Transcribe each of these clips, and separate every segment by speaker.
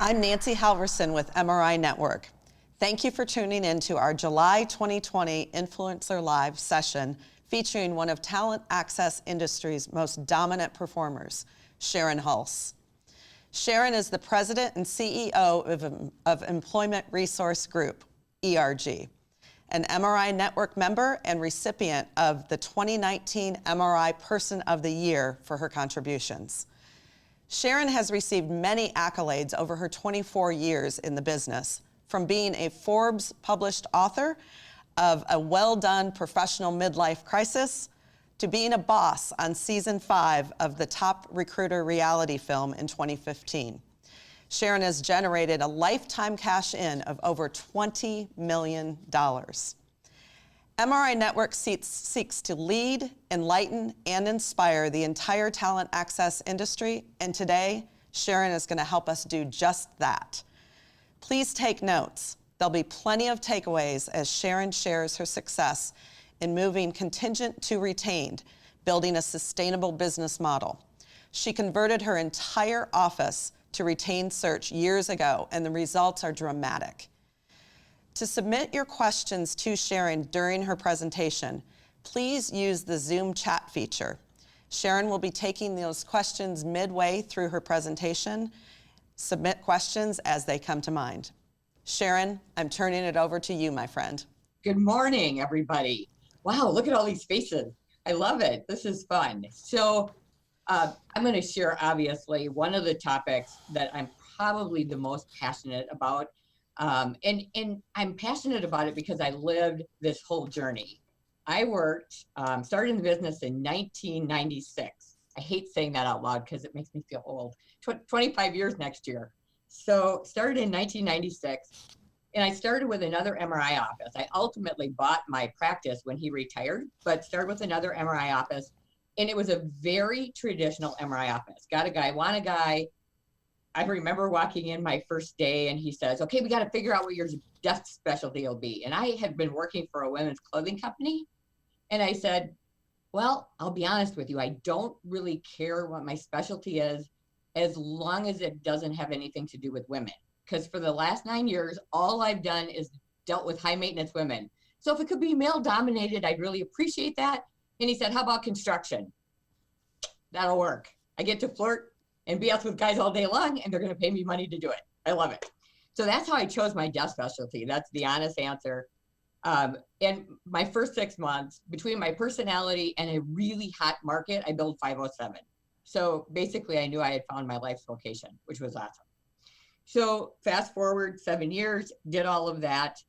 Speaker 1: I'm Nancy Halverson with MRI Network. Thank you for tuning in to our July 2020 Influencer Live session featuring one of talent access industry's most dominant performers, Sharon Hulce. Sharon is the president and CEO of Employment Resource Group, ERG, an MRI Network member and recipient of the 2019 MRI Person of the Year for her contributions. Sharon has received many accolades over her 24 years in the business, from being a Forbes published author of A Well-Done Professional Midlife Crisis to being a boss on season 5 of the Top Recruiter reality film in 2015. Sharon has generated a lifetime cash-in of over $20 million. MRI Network seeks to lead, enlighten, and inspire the entire talent access industry, and today, Sharon is going to help us do just that. Please take notes. There'll be plenty of takeaways as Sharon shares her success in moving contingent to retained, building a sustainable business model. She converted her entire office to retained search years ago, and the results are dramatic. To submit your questions to Sharon during her presentation, please use the Zoom chat feature. Sharon will be taking those questions midway through her presentation. Submit questions as they come to mind. Sharon, I'm turning it over to you, my friend.
Speaker 2: Good morning, everybody. Wow, look at all these faces. I love it. This is fun. So I'm going to share, obviously, one of the topics that I'm probably the most passionate about. And I'm passionate about it because I lived this whole journey. I started in the business in 1996. I hate saying that out loud because it makes me feel old. 25 years next year. So started in 1996, and I started with another MRI office. I ultimately bought my practice when he retired, but started with another MRI office. And it was a very traditional MRI office. Got a guy, want a guy. I remember walking in my first day and he says, okay, we got to figure out what your desk specialty will be. And I had been working for a women's clothing company. And I said, well, I'll be honest with you. I don't really care what my specialty is as long as it doesn't have anything to do with women. Because for the last 9 years, all I've done is dealt with high maintenance women. So if it could be male dominated, I'd really appreciate that. And he said, how about construction? That'll work. I get to flirt and BS with guys all day long, and they're going to pay me money to do it. I love it. So that's how I chose my desk specialty. That's the honest answer. And my first 6 months, between my personality and a really hot market, I built 507. So basically, I knew I had found my life's vocation, which was awesome. So fast forward 7 years, did all of that.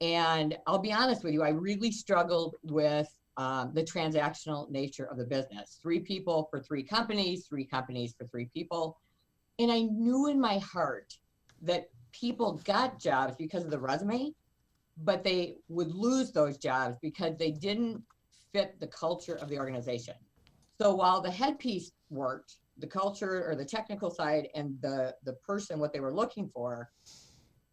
Speaker 2: And I'll be honest with you, I really struggled with the transactional nature of the business. 3 people for 3 companies, 3 companies for 3 people. And I knew in my heart that people got jobs because of the resume, but they would lose those jobs because they didn't fit the culture of the organization. So while the headpiece worked, the culture or the technical side and the person, what they were looking for,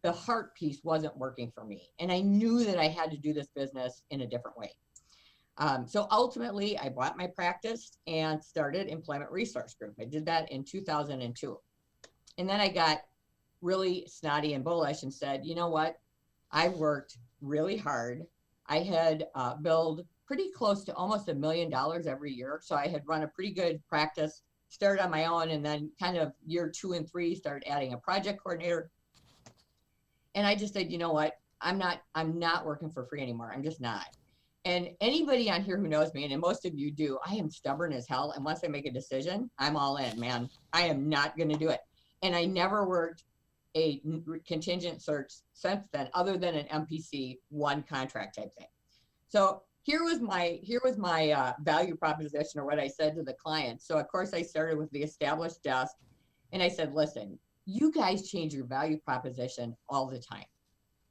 Speaker 2: the heart piece wasn't working for me. And I knew that I had to do this business in a different way. So ultimately, I bought my practice and started Employment Resource Group. I did that in 2002. And then I got really snotty and bullish and said, you know what? I've worked really hard. I had billed pretty close to almost $1 million every year. So I had run a pretty good practice, started on my own, and then kind of year 2 and 3, started adding a project coordinator. And I just said, you know what? I'm not working for free anymore. I'm just not. And anybody on here who knows me, and most of you do, I am stubborn as hell. Unless I make a decision, I'm all in, man. I am not going to do it. And I never worked a contingent search since then, other than an MPC 1 contract type thing. So here was my value proposition, or what I said to the client. So of course I started with the established desk, and I said, listen, you guys change your value proposition all the time.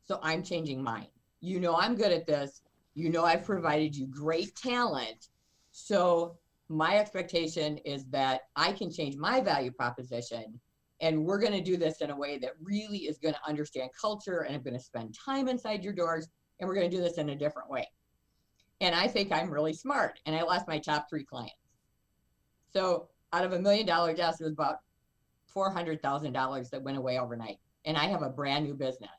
Speaker 2: So I'm changing mine. You know I'm good at this. You know I've provided you great talent. So my expectation is that I can change my value proposition, and we're going to do this in a way that really is going to understand culture, and I'm going to spend time inside your doors, and we're going to do this in a different way. And I think I'm really smart, and I lost my top 3 clients. So out of $1 million desk, it was about $400,000 that went away overnight. And I have a brand new business.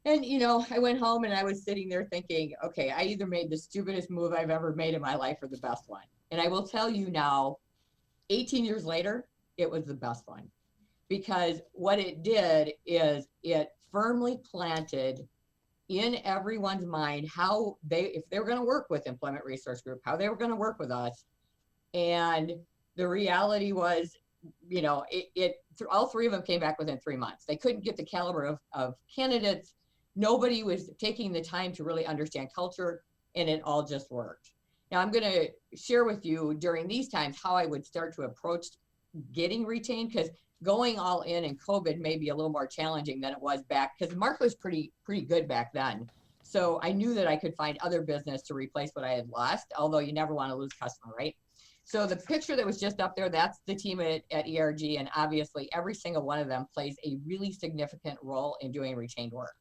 Speaker 2: And, you know, I went home and I was sitting there thinking, okay, I either made the stupidest move I've ever made in my life or the best one. And I will tell you now, 18 years later, it was the best one. Because what it did is it firmly planted in everyone's mind how if they were going to work with Employment Resource Group, how they were going to work with us. And the reality was, you know, all three of them came back within 3 months. They couldn't get the caliber of candidates. Nobody was taking the time to really understand culture, and it all just worked. Now I'm going to share with you during these times how I would start to approach getting retained, because going all in COVID may be a little more challenging than it was back, because the market was pretty good back then. So I knew that I could find other business to replace what I had lost, although you never want to lose customer, right? So the picture that was just up there, that's the team at ERG, and obviously every single one of them plays a really significant role in doing retained work.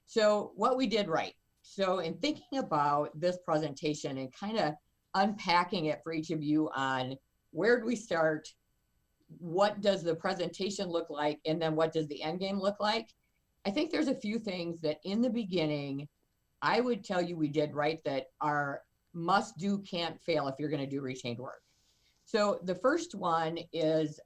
Speaker 2: So what we did right. So in thinking about this presentation and kind of unpacking it for each of you on where do we start, what does the presentation look like, and then what does the end game look like? I think there's a few things that in the beginning, I would tell you we did right that are must do, can't fail if you're going to do retained work. So the first one is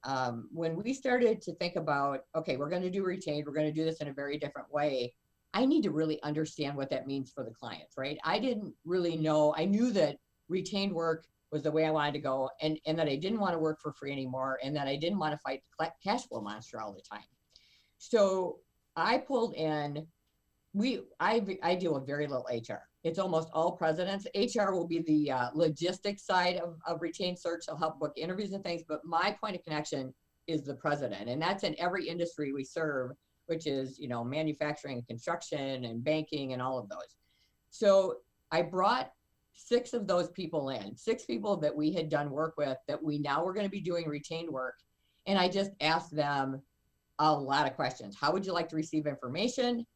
Speaker 2: when we started to think about, okay, we're going to do retained, we're going to do this in a very different way. I need to really understand what that means for the clients, right? I didn't really know. I knew that retained work was the way I wanted to go, and that I didn't want to work for free anymore, and that I didn't want to fight the cash flow monster all the time. So I pulled in, I deal with very little HR. It's almost all presidents. HR will be the logistics side of retained search. They'll help book interviews and things, but my point of connection is the president, and that's in every industry we serve, which is, you know, manufacturing, construction, and banking, and all of those. So I brought 6 of those people in, 6 people that we had done work with that we now were going to be doing retained work. And I just asked them a lot of questions. How would you like to receive information?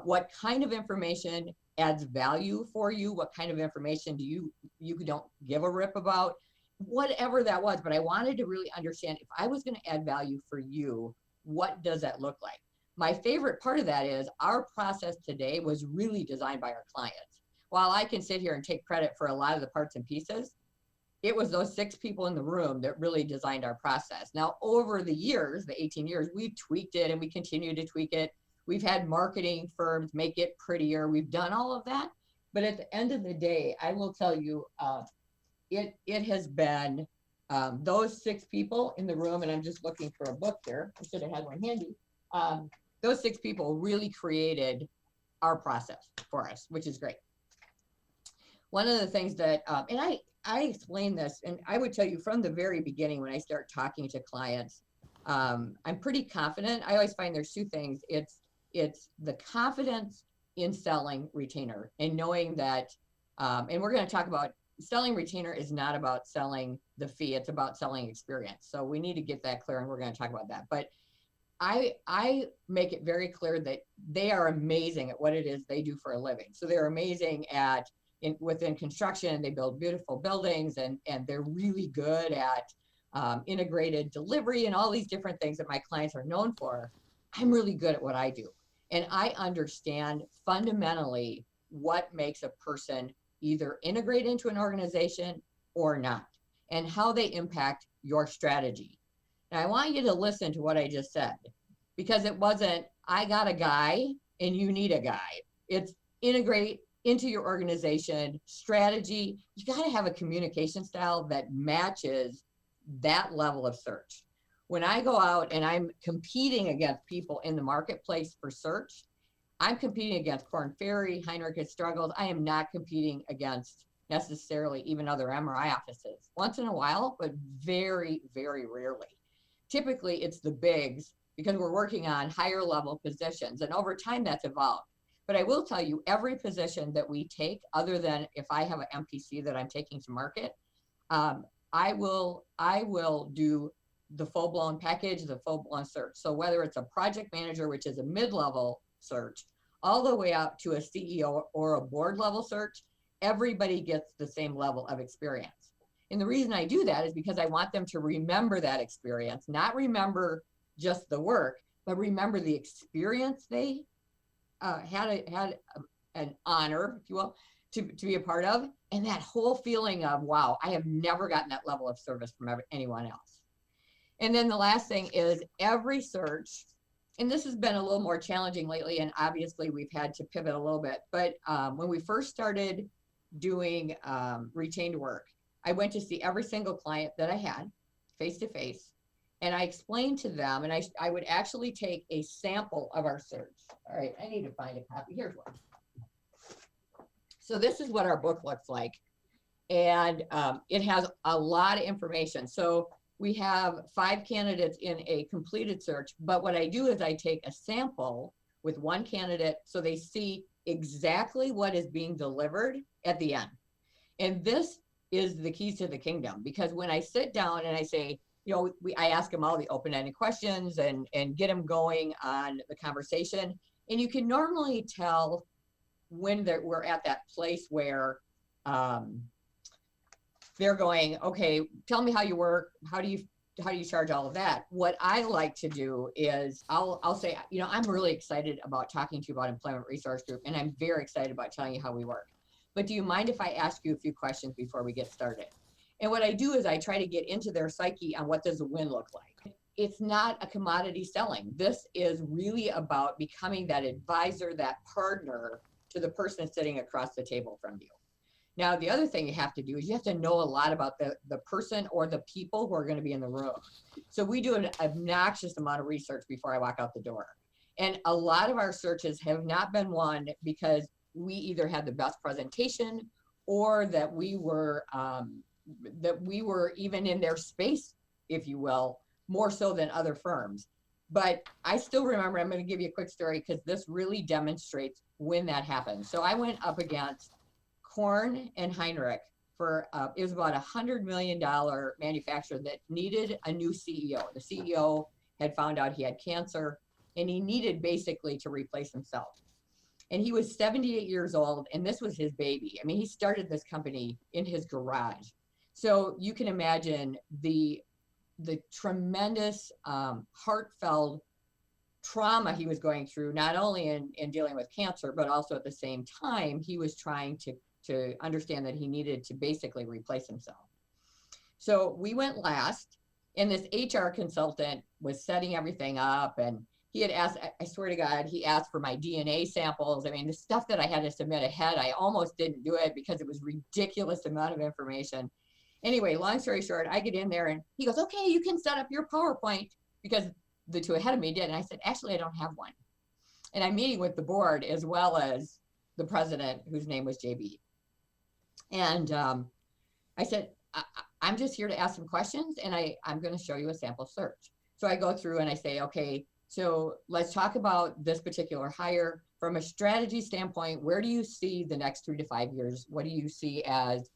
Speaker 2: What kind of information adds value for you? What kind of information do you don't give a rip about? Whatever that was. But I wanted to really understand, if I was going to add value for you, what does that look like? My favorite part of that is our process today was really designed by our clients. While I can sit here and take credit for a lot of the parts and pieces, it was those 6 people in the room that really designed our process. Now, over the years, the 18 years, we've tweaked it and we continue to tweak it. We've had marketing firms make it prettier. We've done all of that. But at the end of the day, I will tell you, it has been those 6 people in the room, and I'm just looking for a book here. I should have had one handy. Those 6 people really created our process for us, which is great. One of the things that, and I explain this, and I would tell you from the very beginning when I start talking to clients, I'm pretty confident. I always find there's 2 things. It's the confidence in selling retainer and knowing that, and we're going to talk about selling retainer is not about selling the fee. It's about selling experience. So we need to get that clear, and we're going to talk about that. But I make it very clear that they are amazing at what it is they do for a living. So they're amazing at within construction. They build beautiful buildings, and they're really good at integrated delivery and all these different things that my clients are known for. I'm really good at what I do. And I understand fundamentally what makes a person either integrate into an organization or not, and how they impact your strategy. Now, I want you to listen to what I just said, because it wasn't, I got a guy and you need a guy. It's integrate into your organization strategy. You got to have a communication style that matches that level of search. When I go out and I'm competing against people in the marketplace for search, I'm competing against Korn Ferry, Heinrich has struggled. I am not competing against necessarily even other MRI offices. Once in a while, but very, very rarely. Typically, it's the bigs, because we're working on higher level positions, and over time that's evolved. But I will tell you, every position that we take, other than if I have an MPC that I'm taking to market, I will do the full-blown package, the full-blown search. So whether it's a project manager, which is a mid-level search, all the way out to a CEO or a board level search, everybody gets the same level of experience. And the reason I do that is because I want them to remember that experience, not remember just the work, but remember the experience they had an honor, if you will, to be a part of. And that whole feeling of, wow, I have never gotten that level of service from anyone else. And then the last thing is every search, and this has been a little more challenging lately, and obviously we've had to pivot a little bit, but when we first started doing retained work, I went to see every single client that I had face to face, and I explained to them, and I would actually take a sample of our search. All right, I need to find a copy. Here's one. So this is what our book looks like, and it has a lot of information. So we have 5 candidates in a completed search, but what I do is I take a sample with one candidate so they see exactly what is being delivered at the end. And this is the keys to the kingdom, because when I sit down and I say, you know, I ask them all the open-ended questions and get them going on the conversation. And you can normally tell when we're at that place where they're going, okay, tell me how you work. How do you charge all of that? What I like to do is I'll say, you know, I'm really excited about talking to you about Employment Resource Group, and I'm very excited about telling you how we work. But do you mind if I ask you a few questions before we get started? And what I do is I try to get into their psyche on what does a win look like. It's not a commodity selling. This is really about becoming that advisor, that partner to the person sitting across the table from you. Now, the other thing you have to do is you have to know a lot about the person or the people who are going to be in the room. So we do an obnoxious amount of research before I walk out the door. And a lot of our searches have not been won because we either had the best presentation or that we were even in their space, if you will, more so than other firms. But I still remember, I'm going to give you a quick story because this really demonstrates when that happened. So I went up against Korn and Heinrich for, it was about $100 million manufacturer that needed a new CEO. The CEO had found out he had cancer and he needed basically to replace himself. And he was 78 years old and this was his baby. I mean, he started this company in his garage. So you can imagine the tremendous heartfelt trauma he was going through, not only in dealing with cancer, but also at the same time, he was trying to understand that he needed to basically replace himself. So we went last, and this HR consultant was setting everything up, and he had asked, I swear to God, he asked for my DNA samples. I mean, the stuff that I had to submit ahead, I almost didn't do it because it was ridiculous amount of information. Anyway, long story short, I get in there and he goes, okay, you can set up your PowerPoint, because the two ahead of me did. And I said, actually, I don't have one. And I'm meeting with the board as well as the president, whose name was JB. And I said, I'm just here to ask some questions, and I'm going to show you a sample search. So I go through and I say, okay, so let's talk about this particular hire. From a strategy standpoint, where do you see the next 3 to 5 years? What do you see as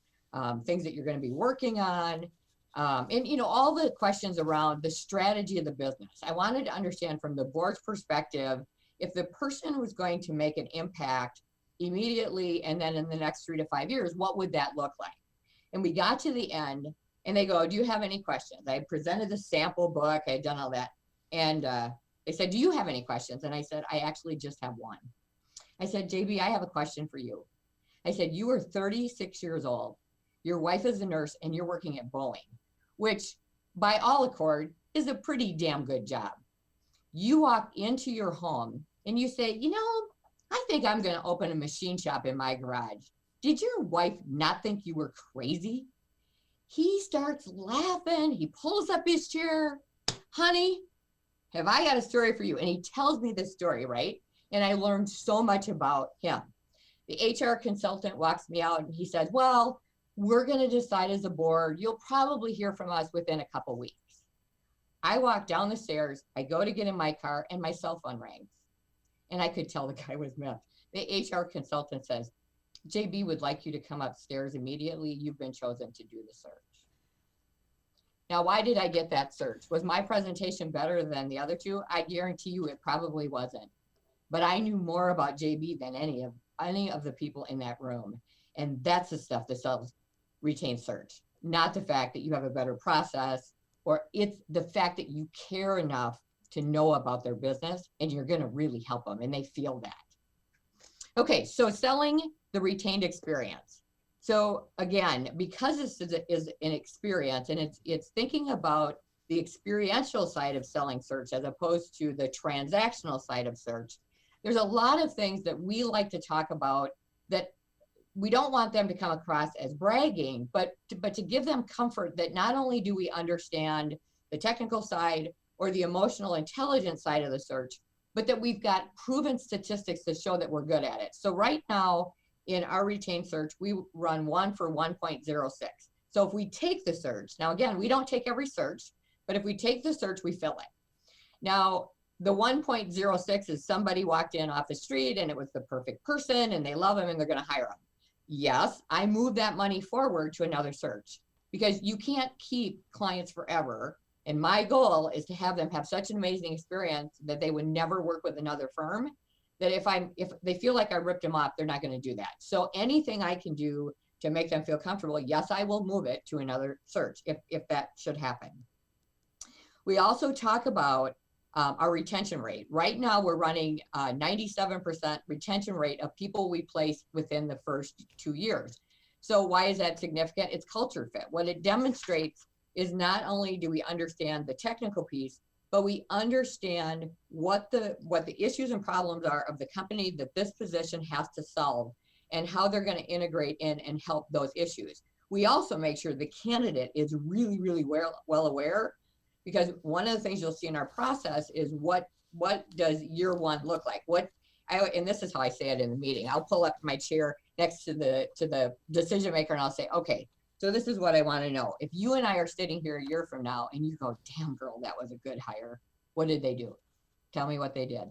Speaker 2: things that you're going to be working on? And, you know, all the questions around the strategy of the business. I wanted to understand from the board's perspective, if the person was going to make an impact immediately and then in the next 3 to 5 years, what would that look like? And we got to the end and they go, do you have any questions? I presented the sample book, I had done all that. And they said, do you have any questions? And I said, I actually just have one. I said, JB, I have a question for you. I said, you are 36 years old. Your wife is a nurse and you're working at Boeing, which by all accord is a pretty damn good job. You walk into your home and you say, you know, I think I'm going to open a machine shop in my garage. Did your wife not think you were crazy? He starts laughing. He pulls up his chair. Honey, have I got a story for you? And he tells me this story, right? And I learned so much about him. The HR consultant walks me out and he says, well, we're going to decide as a board. You'll probably hear from us within a couple weeks. I walk down the stairs. I go to get in my car and my cell phone rings. And I could tell the guy was mad. The HR consultant says, JB would like you to come upstairs immediately. You've been chosen to do the search. Now, why did I get that search? Was my presentation better than the other two? I guarantee you it probably wasn't. But I knew more about JB than any of the people in that room. And that's the stuff that sells retained search. not the fact that you have a better process, or it's the fact that you care enough to know about their business and you're going to really help them and they feel that. Okay, so selling the retained experience. So again, because this is an experience and it's thinking about the experiential side of selling search as opposed to the transactional side of search, there's a lot of things that we like to talk about that we don't want them to come across as bragging, but to give them comfort that not only do we understand the technical side or the emotional intelligence side of the search, but that we've got proven statistics to show that we're good at it. So right now in our retained search, we run 1 for 1.06. So if we take the search, now again, we don't take every search, but if we take the search, we fill it. Now, the 1.06 is somebody walked in off the street and it was the perfect person and they love them and they're going to hire them. Yes, I move that money forward to another search because you can't keep clients forever. And my goal is to have them have such an amazing experience that they would never work with another firm, that if they feel like I ripped them off, they're not going to do that. So anything I can do to make them feel comfortable, yes, I will move it to another search if that should happen. We also talk about our retention rate. Right now, we're running 97% retention rate of people we place within the first 2 years. So why is that significant? It's culture fit. What it demonstrates is not only do we understand the technical piece, but we understand what the issues and problems are of the company that this position has to solve and how they're going to integrate in and help those issues. We also make sure the candidate is really, really well aware, because one of the things you'll see in our process is what does year one look like? And this is how I say it in the meeting. I'll pull up my chair next to the decision maker and I'll say, okay, so this is what I want to know. If you and I are sitting here a year from now and you go, damn girl, that was a good hire. What did they do? Tell me what they did.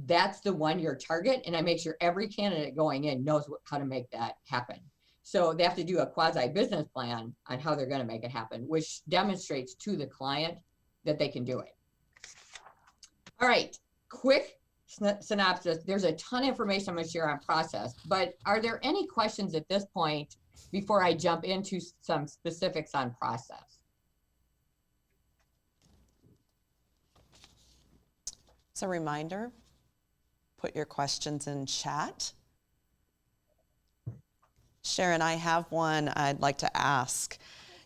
Speaker 2: That's the 1 year target. And I make sure every candidate going in knows how to make that happen. So they have to do a quasi business plan on how they're going to make it happen, which demonstrates to the client that they can do it. All right, quick synopsis. There's a ton of information I'm going to share on process, but are there any questions at this point before I jump into some specifics on process?
Speaker 1: As a reminder, put your questions in chat. Sharon, I have one I'd like to ask.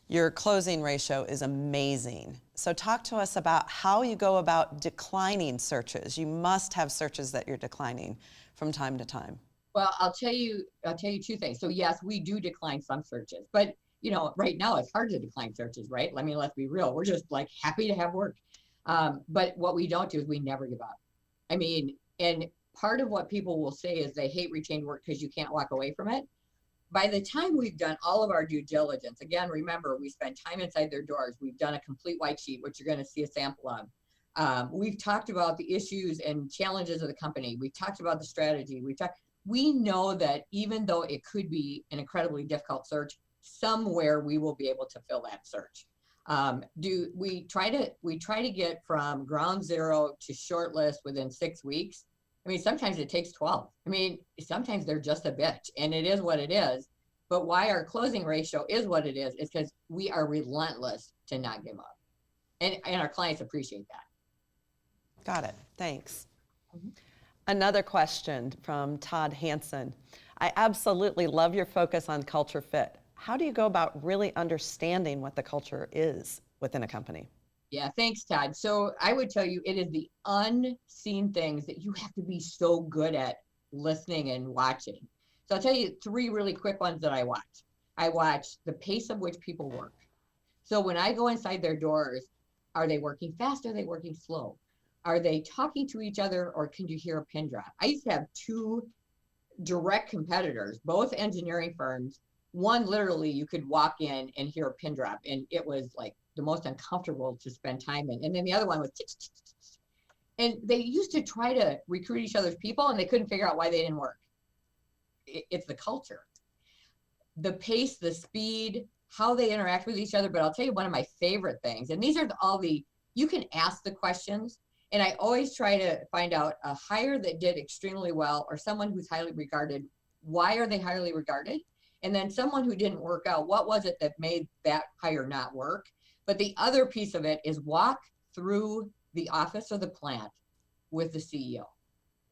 Speaker 1: Your closing ratio is amazing. So talk to us about how you go about declining searches. You must have searches that you're declining from time to time.
Speaker 2: Well, I'll tell you 2 things. So yes, we do decline some searches, but right now it's hard to decline searches, right? Let's be real. We're just like happy to have work. But what we don't do is we never give up. And part of what people will say is they hate retained work because you can't walk away from it. By the time we've done all of our due diligence, again, remember, we spend time inside their doors. We've done a complete white sheet, which you're going to see a sample of. We've talked about the issues and challenges of the company. We've talked about the strategy. We know that even though it could be an incredibly difficult search, somewhere we will be able to fill that search. We try to get from ground zero to shortlist within 6 weeks. Sometimes it takes 12. Sometimes they're just a bitch, and it is what it is. But why our closing ratio is what it is because we are relentless to not give up. And our clients appreciate that.
Speaker 1: Got it. Thanks. Mm-hmm. Another question from Todd Hansen. I absolutely love your focus on culture fit. How do you go about really understanding what the culture is within a company?
Speaker 2: Yeah, thanks, Todd. So I would tell you it is the unseen things that you have to be so good at listening and watching. So I'll tell you 3 really quick ones that I watch. I watch the pace of which people work. So when I go inside their doors, are they working fast? Are they working slow? Are they talking to each other, or can you hear a pin drop? I used to have 2 direct competitors, both engineering firms. One, literally, you could walk in and hear a pin drop, and it was like the most uncomfortable to spend time in. And then the other one was, and they used to try to recruit each other's people, and they couldn't figure out why they didn't work. It's the culture, the pace, the speed, how they interact with each other. But I'll tell you one of my favorite things, and these are you can ask the questions, and I always try to find out a hire that did extremely well or someone who's highly regarded. Why are they highly regarded? And then someone who didn't work out, what was it that made that hire not work? But the other piece of it is walk through the office or the plant with the CEO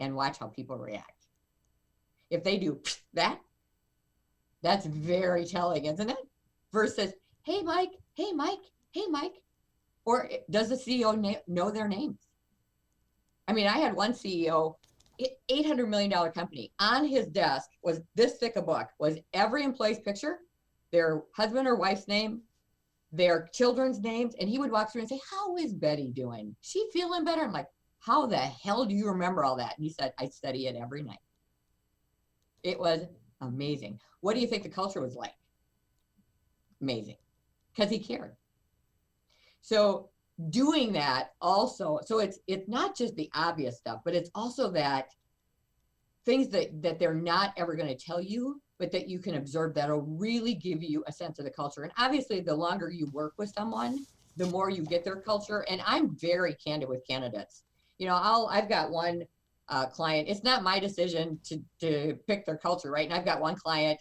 Speaker 2: and watch how people react. If they do that, that's very telling, isn't it? Versus, hey, Mike, hey, Mike, hey, Mike. Or does the CEO know their names? I mean, I had one CEO, $800 million company. On his desk was this thick a book, was every employee's picture, their husband or wife's name, their children's names. And he would walk through and say, how is Betty doing? She feeling better? I'm like, how the hell do you remember all that? And he said, I study it every night. It was amazing. What do you think the culture was like? Amazing, because he cared. So doing that also, so it's not just the obvious stuff, but it's also that things that they're not ever going to tell you, but that you can observe that'll really give you a sense of the culture. And obviously, the longer you work with someone, the more you get their culture. And I'm very candid with candidates. You know, I've got one client. It's not my decision to pick their culture, right? And I've got one client.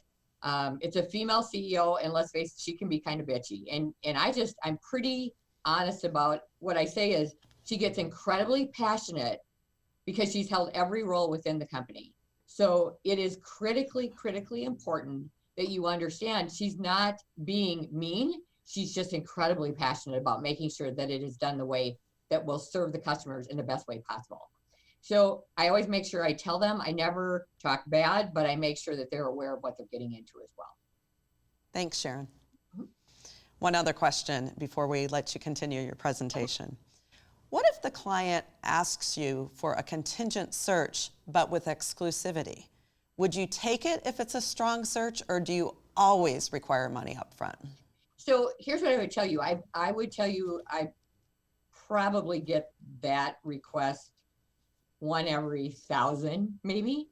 Speaker 2: It's a female CEO, and let's face it, she can be kind of bitchy. And I'm pretty honest about what I say is she gets incredibly passionate because she's held every role within the company. So it is critically important that you understand she's not being mean. She's just incredibly passionate about making sure that it is done the way that will serve the customers in the best way possible. So I always make sure I tell them. I never talk bad, but I make sure that they're aware of what they're getting into as well.
Speaker 1: Thanks, Sharon. One other question before we let you continue your presentation. What if the client asks you for a contingent search, but with exclusivity? Would you take it if it's a strong search, or do you always require money up front?
Speaker 2: So here's what I would tell you. I would tell you I probably get that request one every 1,000 maybe.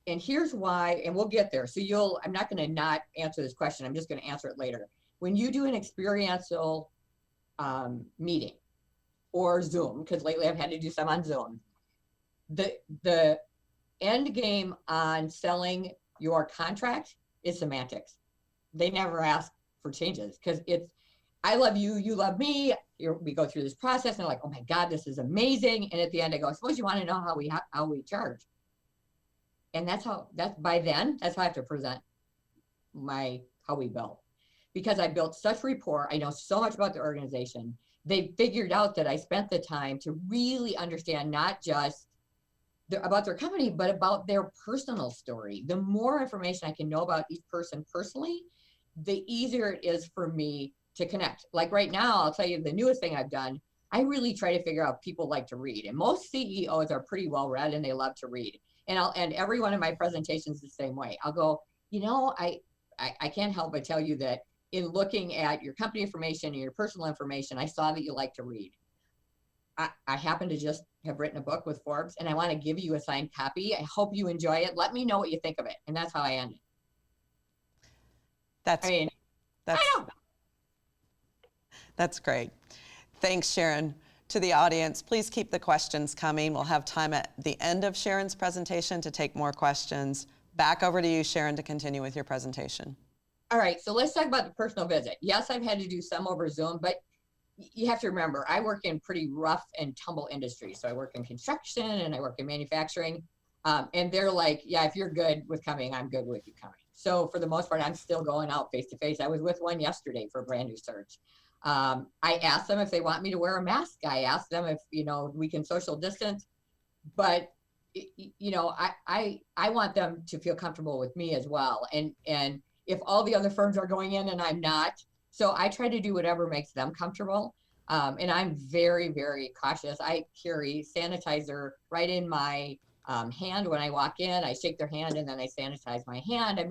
Speaker 2: And here's why, and we'll get there. So I'm not going to not answer this question. I'm just going to answer it later. When you do an experiential meeting or Zoom, because lately I've had to do some on Zoom, the end game on selling your contract is semantics. They never ask for changes because it's, I love you, you love me. We go through this process and they're like, oh my God, this is amazing. And at the end I go, I suppose you want to know how we charge. And that's how I have to present how we built. Because I built such rapport, I know so much about the organization. They figured out that I spent the time to really understand not just about their company, but about their personal story. The more information I can know about each person personally, the easier it is for me to connect. Like right now, I'll tell you the newest thing I've done. I really try to figure out if people like to read. And most CEOs are pretty well read and they love to read. And every one of my presentations the same way. I'll go, I can't help but tell you that in looking at your company information and your personal information, I saw that you like to read. I happen to just have written a book with Forbes and I want to give you a signed copy. I hope you enjoy it. Let me know what you think of it. And that's how I end it.
Speaker 1: That's great. Thanks, Sharon. To the audience, please keep the questions coming. We'll have time at the end of Sharon's presentation to take more questions. Back over to you, Sharon, to continue with your presentation.
Speaker 2: All right, so let's talk about the personal visit. Yes, I've had to do some over Zoom, but you have to remember, I work in pretty rough and tumble industries. So I work in construction and I work in manufacturing. And they're like, yeah, if you're good with coming, I'm good with you coming. So for the most part, I'm still going out face to face. I was with one yesterday for a brand new search. I asked them if they want me to wear a mask. I asked them if, we can social distance, but I want them to feel comfortable with me as well. And if all the other firms are going in and I'm not, so I try to do whatever makes them comfortable. And I'm very, very cautious. I carry sanitizer right in my hand when I walk in. I shake their hand and then I sanitize my hand.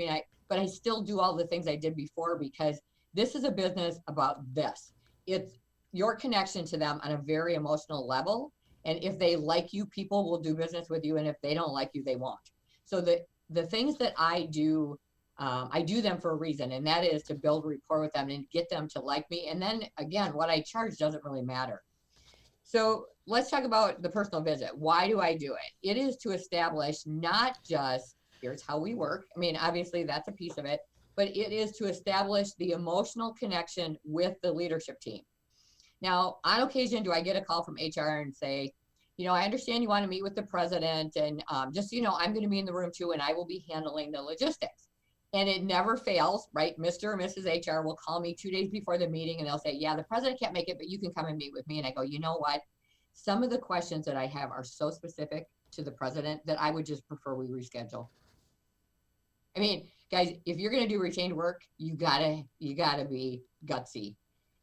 Speaker 2: But I still do all the things I did before because this is a business about this. It's your connection to them on a very emotional level. And if they like you, people will do business with you. And if they don't like you, they won't. So the things that I do them for a reason. And that is to build rapport with them and get them to like me. And then again, what I charge doesn't really matter. So let's talk about the personal visit. Why do I do it? It is to establish not just here's how we work. I mean, obviously that's a piece of it, but it is to establish the emotional connection with the leadership team. Now, on occasion, do I get a call from HR and say, I understand you want to meet with the president, and just so you know, I'm going to be in the room too, and I will be handling the logistics. And it never fails, right? Mr. or Mrs. HR will call me 2 days before the meeting, and they'll say, yeah, the president can't make it, but you can come and meet with me. And I go, you know what? Some of the questions that I have are so specific to the president that I would just prefer we reschedule. I mean, guys, if you're going to do retained work, you gotta be gutsy.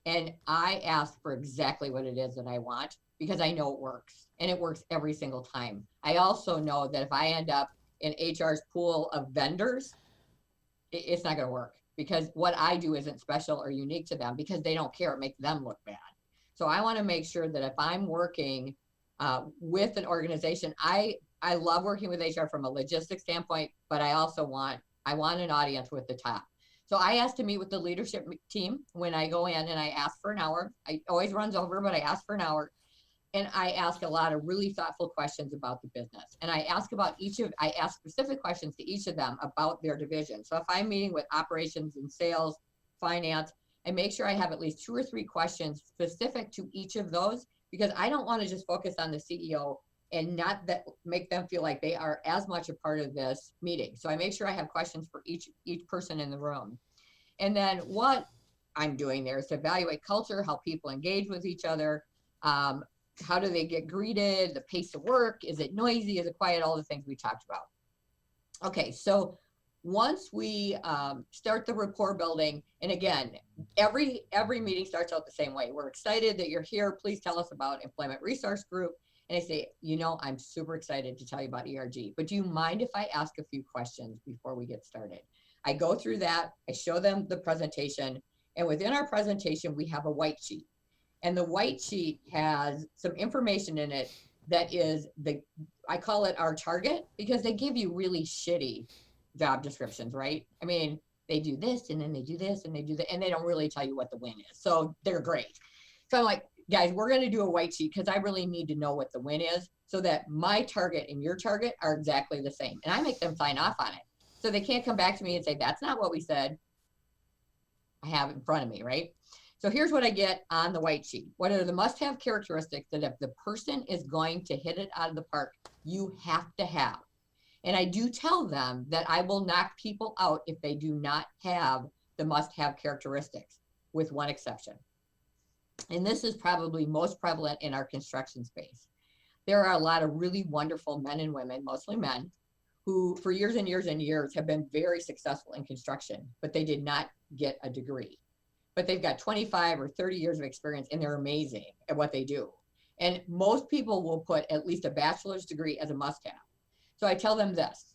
Speaker 2: And I ask for exactly what it is that I want, because I know it works, and it works every single time. I also know that if I end up in HR's pool of vendors, it's not going to work, because what I do isn't special or unique to them, because they don't care. It makes them look bad. So I want to make sure that if I'm working with an organization, I love working with HR from a logistics standpoint, but I also want an audience with the top. So I asked to meet with the leadership team when I go in, and I ask for an hour. I always runs over, but I ask for an hour. And I ask a lot of really thoughtful questions about the business. And I ask specific questions to each of them about their division. So if I'm meeting with operations and sales, finance, I make sure I have at least 2 or 3 questions specific to each of those, because I don't want to just focus on the CEO and not that make them feel like they are as much a part of this meeting. So I make sure I have questions for each person in the room. And then what I'm doing there is to evaluate culture, how people engage with each other, how do they get greeted, the pace of work, is it noisy, is it quiet, all the things we talked about. Okay, so once we start the rapport building, and again, every meeting starts out the same way. We're excited that you're here. Please tell us about Employment Resource Group. And I say, I'm super excited to tell you about ERG, but do you mind if I ask a few questions before we get started? I go through that, I show them the presentation, and within our presentation, we have a white sheet. And the white sheet has some information in it that is I call it our target, because they give you really shitty job descriptions, right? I mean, they do this, and then they do this, and they do that, and they don't really tell you what the win is. So they're great. So I'm like, guys, we're going to do a white sheet, because I really need to know what the win is, so that my target and your target are exactly the same. And I make them sign off on it. So they can't come back to me and say, that's not what we said. I have it in front of me, right? So here's what I get on the white sheet. What are the must-have characteristics that if the person is going to hit it out of the park, you have to have? And I do tell them that I will knock people out if they do not have the must-have characteristics, with one exception. And this is probably most prevalent in our construction space. There are a lot of really wonderful men and women, mostly men, who for years and years and years have been very successful in construction, but they did not get a degree. But they've got 25 or 30 years of experience, and they're amazing at what they do. And most people will put at least a bachelor's degree as a must-have. So I tell them this: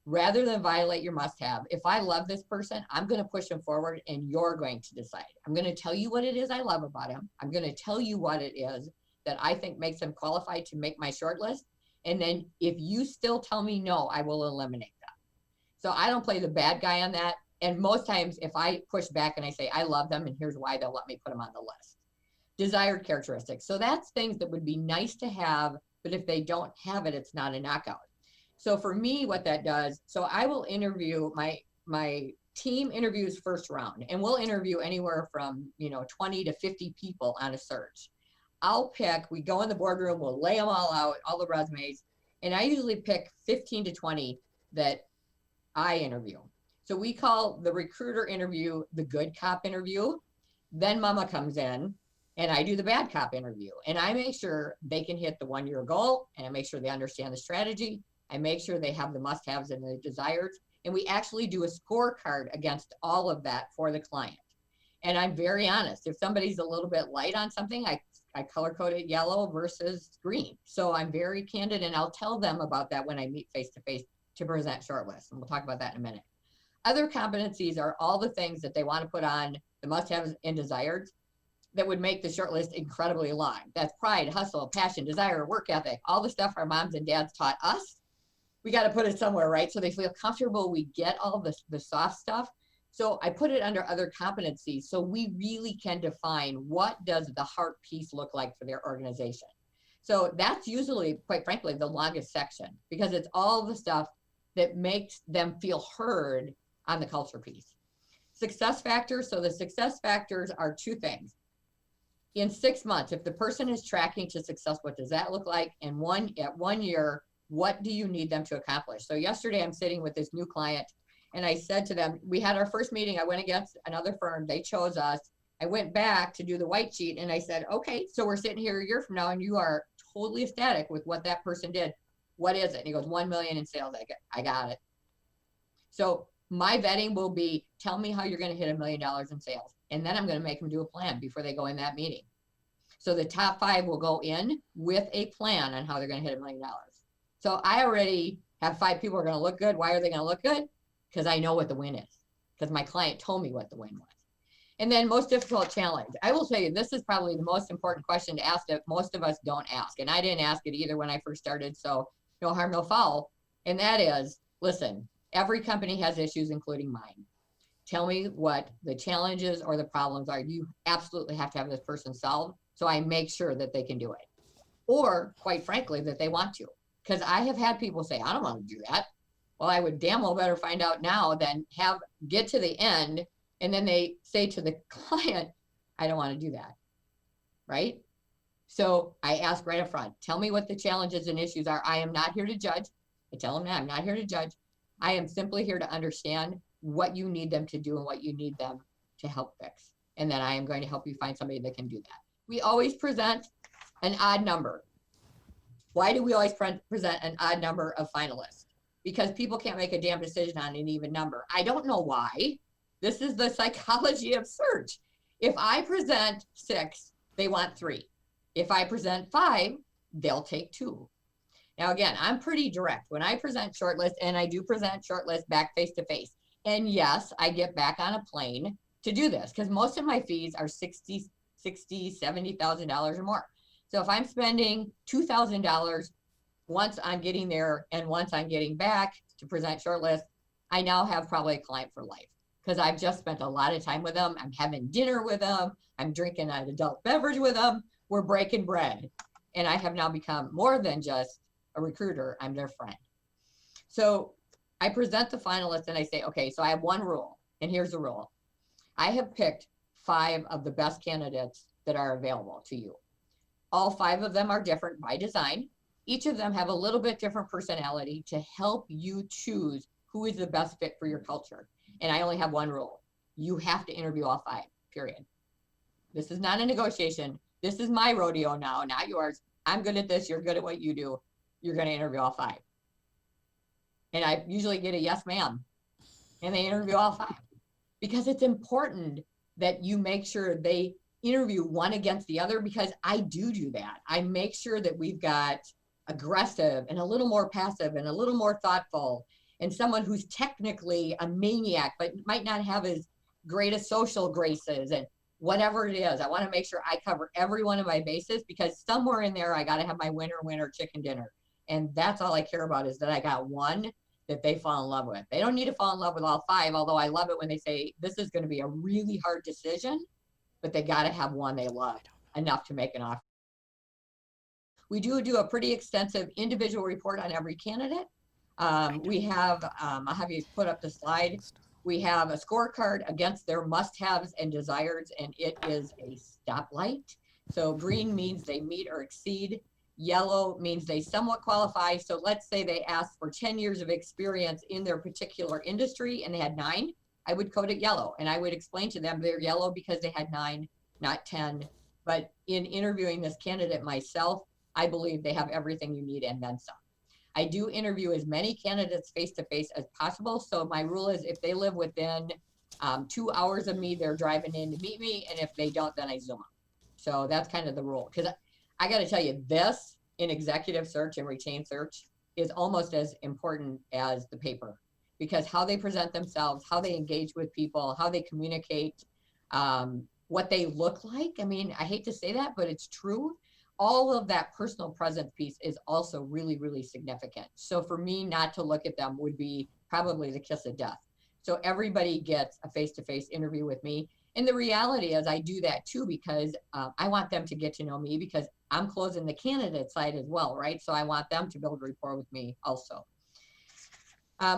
Speaker 2: rather than violate your must-have, if I love this person, I'm going to push them forward, and you're going to decide. I'm going to tell you what it is I love about him. I'm going to tell you what it is that I think makes him qualified to make my short list. And then if you still tell me no, I will eliminate them. So I don't play the bad guy on that. And most times if I push back and I say, I love them, and here's why, they'll let me put them on the list. Desired characteristics. So that's things that would be nice to have, but if they don't have it, it's not a knockout. So for me, what that does, so I will interview, my team interviews first round, and we'll interview anywhere from 20 to 50 people on a search. We go in the boardroom, we'll lay them all out, all the resumes, and I usually pick 15 to 20 that I interview. So we call the recruiter interview the good cop interview. Then mama comes in, and I do the bad cop interview. And I make sure they can hit the 1-year goal, and I make sure they understand the strategy. I make sure they have the must-haves and the desires. And we actually do a scorecard against all of that for the client. And I'm very honest. If somebody's a little bit light on something, I color code it yellow versus green. So I'm very candid, and I'll tell them about that when I meet face-to-face to present shortlists. And we'll talk about that in a minute. Other competencies are all the things that they want to put on the must-haves and desires that would make the shortlist incredibly long. That's pride, hustle, passion, desire, work ethic, all the stuff our moms and dads taught us. We got to put it somewhere, right? So they feel comfortable. We get all the soft stuff. So I put it under other competencies, so we really can define what does the heart piece look like for their organization. So that's usually, quite frankly, the longest section, because it's all the stuff that makes them feel heard on the culture piece. Success factors. So the success factors are two things. In 6 months, if the person is tracking to success, what does that look like? And at 1 year, what do you need them to accomplish? So yesterday I'm sitting with this new client and I said to them, we had our first meeting. I went against another firm. They chose us. I went back to do the white sheet and I said, okay, so we're sitting here a year from now and you are totally ecstatic with what that person did. What is it? And he goes, 1 million in sales. I got it. So my vetting will be, tell me how you're going to hit $1 million in sales. And then I'm going to make them do a plan before they go in that meeting. So the top 5 will go in with a plan on how they're going to hit $1 million. So I already have 5 people who are going to look good. Why are they going to look good? Because I know what the win is. Because my client told me what the win was. And then most difficult challenge. I will tell you, this is probably the most important question to ask that most of us don't ask. And I didn't ask it either when I first started. So no harm, no foul. And that is, listen, every company has issues, including mine. Tell me what the challenges or the problems are. You absolutely have to have this person solved. So I make sure that they can do it. Or quite frankly, that they want to. Because I have had people say, I don't want to do that. Well, I would damn well better find out now than get to the end. And then they say to the client, I don't want to do that. Right? So I ask right up front, tell me what the challenges and issues are. I am not here to judge. I tell them that I'm not here to judge. I am simply here to understand what you need them to do and what you need them to help fix. And then I am going to help you find somebody that can do that. We always present an odd number. Why do we always present an odd number of finalists? Because people can't make a damn decision on an even number. I don't know why. This is the psychology of search. If I present 6, they want 3. If I present 5, they'll take 2. Now, again, I'm pretty direct. When I present shortlist, and I do present shortlist back face-to-face, and yes, I get back on a plane to do this because most of my fees are $60,000, $70,000 or more. So if I'm spending $2,000 once I'm getting there and once I'm getting back to present shortlist, I now have probably a client for life because I've just spent a lot of time with them. I'm having dinner with them. I'm drinking an adult beverage with them. We're breaking bread. And I have now become more than just a recruiter. I'm their friend. So I present the finalists and I say, okay, so I have one rule, and here's the rule. I have picked 5 of the best candidates that are available to you. All 5 of them are different by design. Each of them have a little bit different personality to help you choose who is the best fit for your culture. And I only have one rule. You have to interview all 5, period. This is not a negotiation. This is my rodeo now, not yours. I'm good at this. You're good at what you do. You're going to interview all 5. And I usually get a yes, ma'am. And they interview all 5. Because it's important that you make sure they interview one against the other, because I do that. I make sure that we've got aggressive and a little more passive and a little more thoughtful and someone who's technically a maniac, but might not have as great as social graces and whatever it is. I want to make sure I cover every one of my bases because somewhere in there, I got to have my winner chicken dinner. And that's all I care about is that I got one that they fall in love with. They don't need to fall in love with all 5, although I love it when they say this is going to be a really hard decision, but they got to have one they love enough to make an offer. We do a pretty extensive individual report on every candidate. We have, I'll have you put up the slide. We have a scorecard against their must-haves and desires, and it is a stoplight. So green means they meet or exceed. Yellow means they somewhat qualify. So let's say they asked for 10 years of experience in their particular industry and they had 9. I would code it yellow, and I would explain to them they're yellow because they had 9, not 10. But in interviewing this candidate myself, I believe they have everything you need and then some. I do interview as many candidates face-to-face as possible. So my rule is if they live within 2 hours of me, they're driving in to meet me. And if they don't, then I Zoom them. So that's kind of the rule. Because I got to tell you, this in executive search and retained search is almost as important as the paper. Because how they present themselves, how they engage with people, how they communicate, what they look like. I mean, I hate to say that, but it's true. All of that personal presence piece is also really, really significant. So for me not to look at them would be probably the kiss of death. So everybody gets a face-to-face interview with me. And the reality is I do that too, because I want them to get to know me because I'm closing the candidate side as well, right? So I want them to build rapport with me also.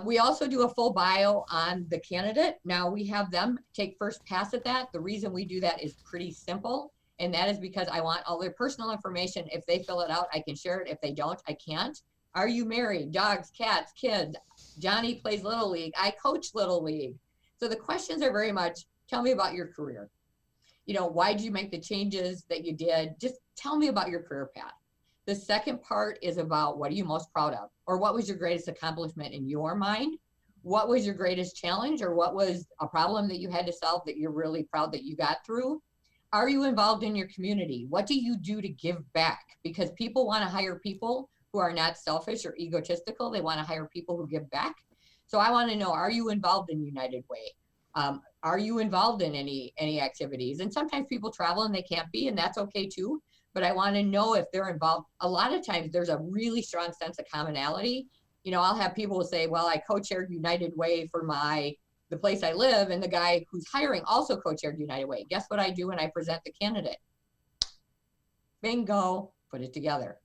Speaker 2: We also do a full bio on the candidate. Now we have them take first pass at that. The reason we do that is pretty simple. And that is because I want all their personal information. If they fill it out, I can share it. If they don't, I can't. Are you married? Dogs, cats, kids? Johnny plays Little League. I coach Little League. So the questions are very much, tell me about your career. Why did you make the changes that you did? Just tell me about your career path. The second part is about what are you most proud of, or what was your greatest accomplishment in your mind? What was your greatest challenge, or what was a problem that you had to solve that you're really proud that you got through? Are you involved in your community? What do you do to give back? Because people want to hire people who are not selfish or egotistical. They want to hire people who give back. So I want to know, are you involved in United Way? Are you involved in any activities? And sometimes people travel and they can't be, and that's okay too. But I want to know if they're involved. A lot of times there's a really strong sense of commonality. I'll have people say, well, I co-chaired United Way for the place I live, and the guy who's hiring also co-chaired United Way. Guess what I do when I present the candidate? Bingo, put it together.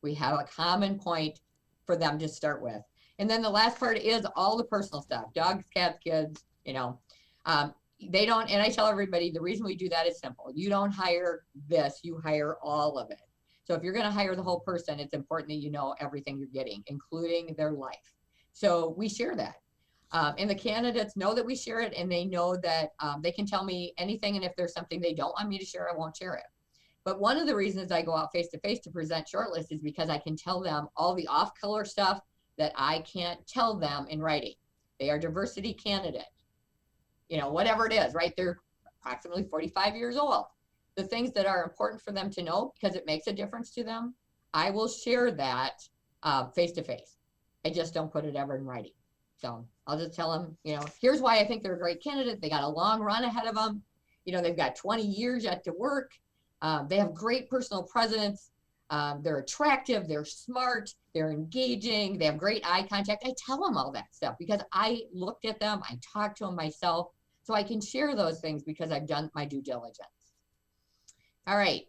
Speaker 2: We have a common point for them to start with. And then the last part is all the personal stuff, dogs, cats, kids, they don't, and I tell everybody, the reason we do that is simple. You don't hire this, you hire all of it. So if you're going to hire the whole person, it's important that you know everything you're getting, including their life. So we share that. And the candidates know that we share it, and they know that they can tell me anything. And if there's something they don't want me to share, I won't share it. But one of the reasons I go out face-to-face to present shortlists is because I can tell them all the off-color stuff that I can't tell them in writing. They are diversity candidate. Whatever it is, right? They're approximately 45 years old. The things that are important for them to know, because it makes a difference to them, I will share that face-to-face. I just don't put it ever in writing. So I'll just tell them, here's why I think they're a great candidate. They got a long run ahead of them. They've got 20 years yet to work. They have great personal presence. They're attractive. They're smart. They're engaging. They have great eye contact. I tell them all that stuff because I looked at them. I talked to them myself. So I can share those things because I've done my due diligence. All right.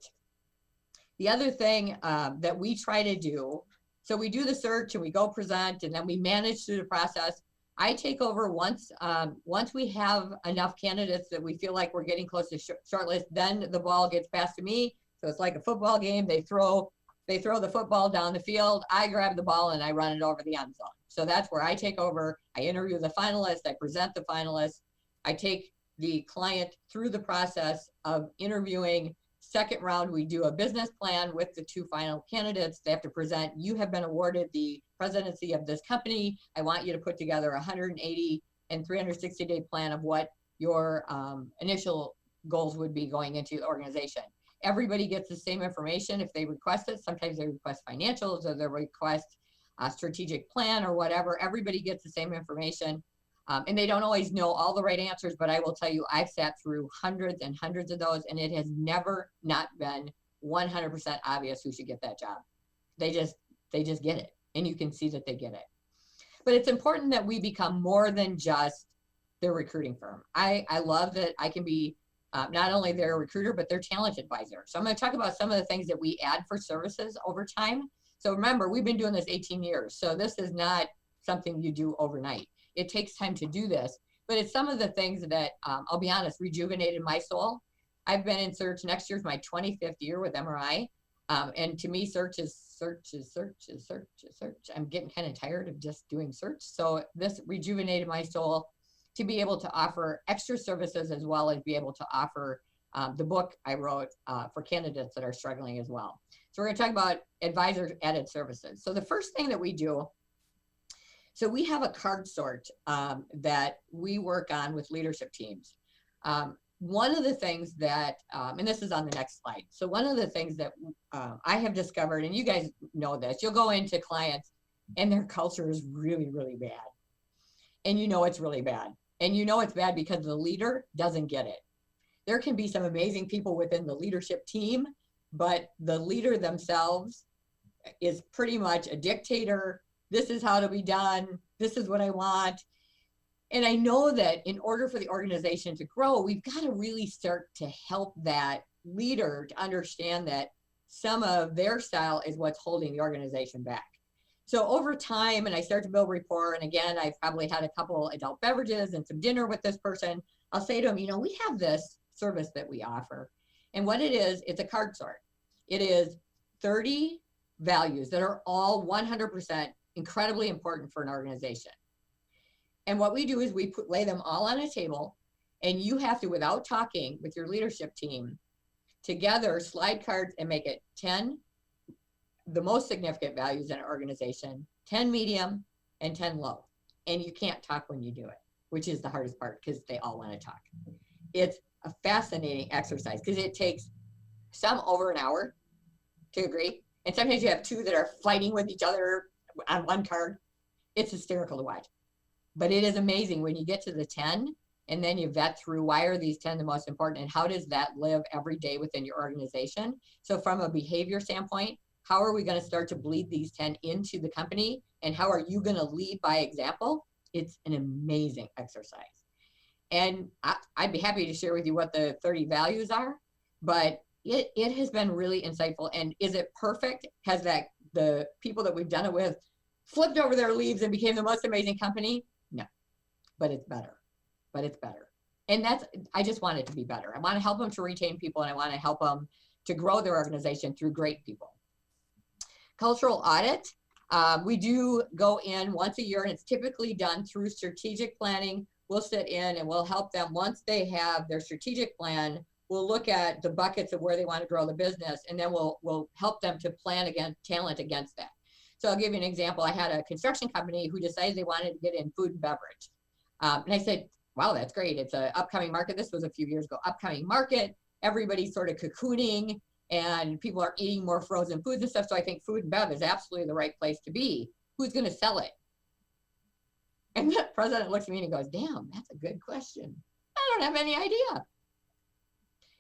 Speaker 2: The other thing that we try to do, so we do the search and we go present, and then we manage through the process. I take over once we have enough candidates that we feel like we're getting close to shortlist, then the ball gets passed to me. So it's like a football game. They throw the football down the field. I grab the ball and I run it over the end zone. So that's where I take over. I interview the finalists. I present the finalists. I take the client through the process of interviewing. Second round, we do a business plan with the two final candidates. They have to present, you have been awarded the presidency of this company. I want you to put together a 180 and 360-day plan of what your initial goals would be going into the organization. Everybody gets the same information if they request it. Sometimes they request financials, or they request a strategic plan or whatever. Everybody gets the same information. And they don't always know all the right answers, but I will tell you, I've sat through hundreds and hundreds of those, and it has never not been 100% obvious who should get that job. They just get it, and you can see that they get it. But it's important that we become more than just their recruiting firm. I love that I can be not only their recruiter, but their talent advisor. So I'm going to talk about some of the things that we add for services over time. So remember, we've been doing this 18 years. So this is not something you do overnight. It takes time to do this, but it's some of the things that, I'll be honest, rejuvenated my soul. I've been in search. Next year's my 25th year with MRI. And to me, search is search. I'm getting kind of tired of just doing search. So this rejuvenated my soul to be able to offer extra services, as well as be able to offer the book I wrote for candidates that are struggling as well. So we're going to talk about advisor added services. So the first thing that we do, so we have a card sort that we work on with leadership teams. One of the things that, and this is on the next slide. So one of the things that I have discovered, and you guys know this, you'll go into clients and their culture is really, really bad. And you know it's really bad. And you know it's bad because the leader doesn't get it. There can be some amazing people within the leadership team, but the leader themselves is pretty much a dictator. This is how to be done. This is what I want. And I know that in order for the organization to grow, we've got to really start to help that leader to understand that some of their style is what's holding the organization back. So over time, and I start to build rapport, and again, I've probably had a couple adult beverages and some dinner with this person. I'll say to them, we have this service that we offer. And what it is, it's a card sort. It is 30 values that are all 100% incredibly important for an organization. And what we do is we lay them all on a table, and you have to, without talking with your leadership team, together slide cards and make it 10 the most significant values in an organization, 10 medium and 10 low. And you can't talk when you do it, which is the hardest part because they all want to talk. It's a fascinating exercise because it takes some over an hour to agree. And sometimes you have two that are fighting with each other on one card. It's hysterical to watch. But it is amazing when you get to the 10 and then you vet through why are these 10 the most important and how does that live every day within your organization. So from a behavior standpoint, how are we going to start to bleed these 10 into the company? And how are you going to lead by example? It's an amazing exercise. And I'd be happy to share with you what the 30 values are, but it has been really insightful. And is it perfect? Has that the people that we've done it with flipped over their leaves and became the most amazing company? No, but it's better. But it's better. And I just want it to be better. I want to help them to retain people, and I want to help them to grow their organization through great people. Cultural audit, we do go in once a year, and it's typically done through strategic planning. We'll sit in and we'll help them once they have their strategic plan. We'll look at the buckets of where they want to grow the business, and then we'll help them to plan talent against that. So I'll give you an example. I had a construction company who decided they wanted to get in food and beverage. And I said, wow, that's great. It's an upcoming market. This was a few years ago, upcoming market. Everybody's sort of cocooning and people are eating more frozen foods and stuff. So I think food and bev is absolutely the right place to be. Who's going to sell it? And the president looks at me and he goes, damn, that's a good question. I don't have any idea.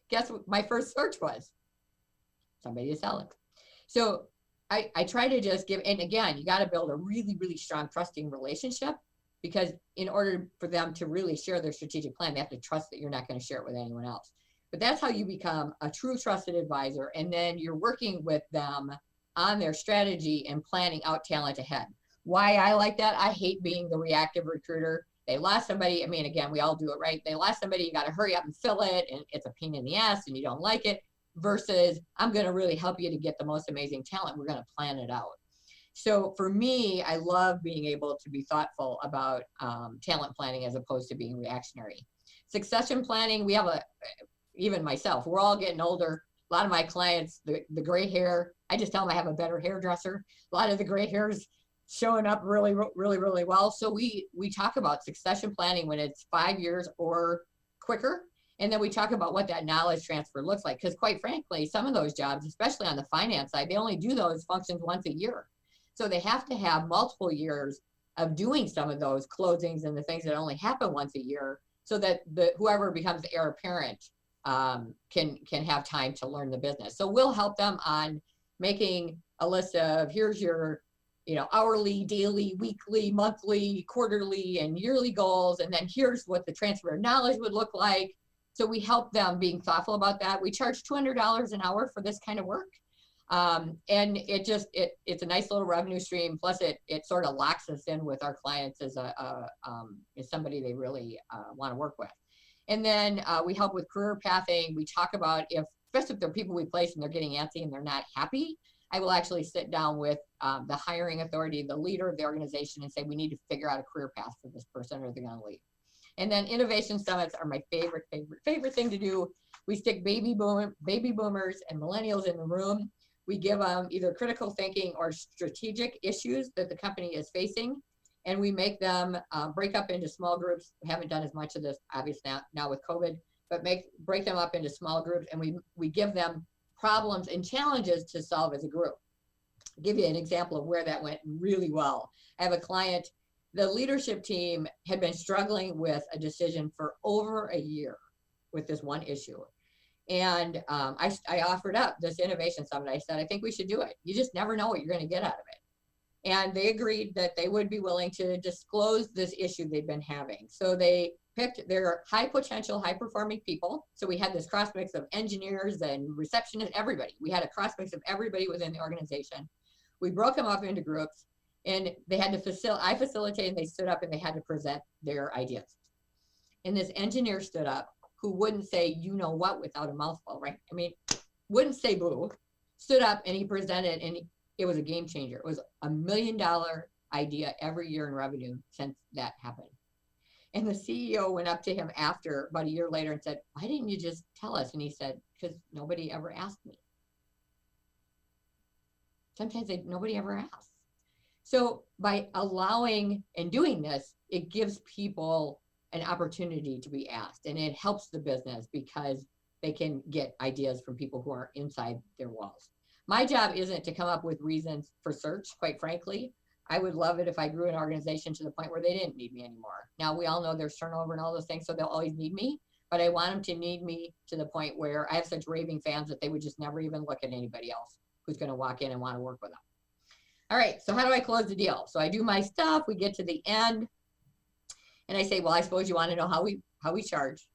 Speaker 2: Guess what my first search was? Somebody to sell it. So I try to just give, and again, you got to build a really, really strong trusting relationship, because in order for them to really share their strategic plan, they have to trust that you're not going to share it with anyone else. But that's how you become a true trusted advisor. And then you're working with them on their strategy and planning out talent ahead. Why I like that, I hate being the reactive recruiter. They lost somebody. I mean, again, we all do it, right? They lost somebody, you got to hurry up and fill it, and it's a pain in the ass and you don't like it, versus I'm going to really help you to get the most amazing talent. We're going to plan it out. So for me, I love being able to be thoughtful about talent planning as opposed to being reactionary. Succession planning, we have even myself, we're all getting older. A lot of my clients, the gray hair, I just tell them I have a better hairdresser. A lot of the gray hairs showing up really, really, really well. So we talk about succession planning when it's 5 years or quicker. And then we talk about what that knowledge transfer looks like. Because quite frankly, some of those jobs, especially on the finance side, they only do those functions once a year. So they have to have multiple years of doing some of those closings and the things that only happen once a year, so that whoever becomes the heir apparent can have time to learn the business. So we'll help them on making a list of, here's your hourly, daily, weekly, monthly, quarterly, and yearly goals. And then here's what the transfer of knowledge would look like. So we help them being thoughtful about that. We charge $200 an hour for this kind of work. And it's a nice little revenue stream. Plus it sort of locks us in with our clients as somebody they really want to work with. And then we help with career pathing. We talk about especially if they're people we place and they're getting antsy and they're not happy, I will actually sit down with the hiring authority, the leader of the organization, and say, we need to figure out a career path for this person or they're going to leave. And then innovation summits are my favorite thing to do. We stick baby boomers and millennials in the room. We give them either critical thinking or strategic issues that the company is facing. And we make them break up into small groups. We haven't done as much of this, obviously, now with COVID, but break them up into small groups. And we give them problems and challenges to solve as a group. I'll give you an example of where that went really well. I have a client, the leadership team had been struggling with a decision for over a year with this one issue. And I offered up this innovation summit. I said, I think we should do it. You just never know what you're going to get out of it. And they agreed that they would be willing to disclose this issue they'd been having. So they picked their high potential, high performing people. So we had this cross mix of engineers and receptionists, everybody. We had a cross mix of everybody within the organization. We broke them up into groups. And they had to I facilitated, and they stood up and they had to present their ideas. And this engineer stood up who wouldn't say, you know what, without a mouthful, right? I mean, wouldn't say boo, stood up and he presented, and it was a game changer. It was $1 million idea every year in revenue since that happened. And the CEO went up to him after about a year later and said, why didn't you just tell us? And he said, because nobody ever asked me. Sometimes nobody ever asks. So by allowing and doing this, it gives people an opportunity to be asked, and it helps the business because they can get ideas from people who are inside their walls. My job isn't to come up with reasons for search, quite frankly. I would love it if I grew an organization to the point where they didn't need me anymore. Now, we all know there's turnover and all those things, so they'll always need me, but I want them to need me to the point where I have such raving fans that they would just never even look at anybody else who's going to walk in and want to work with them. All right, so how do I close the deal? So I do my stuff, we get to the end, and I say, well, I suppose you want to know how we charge.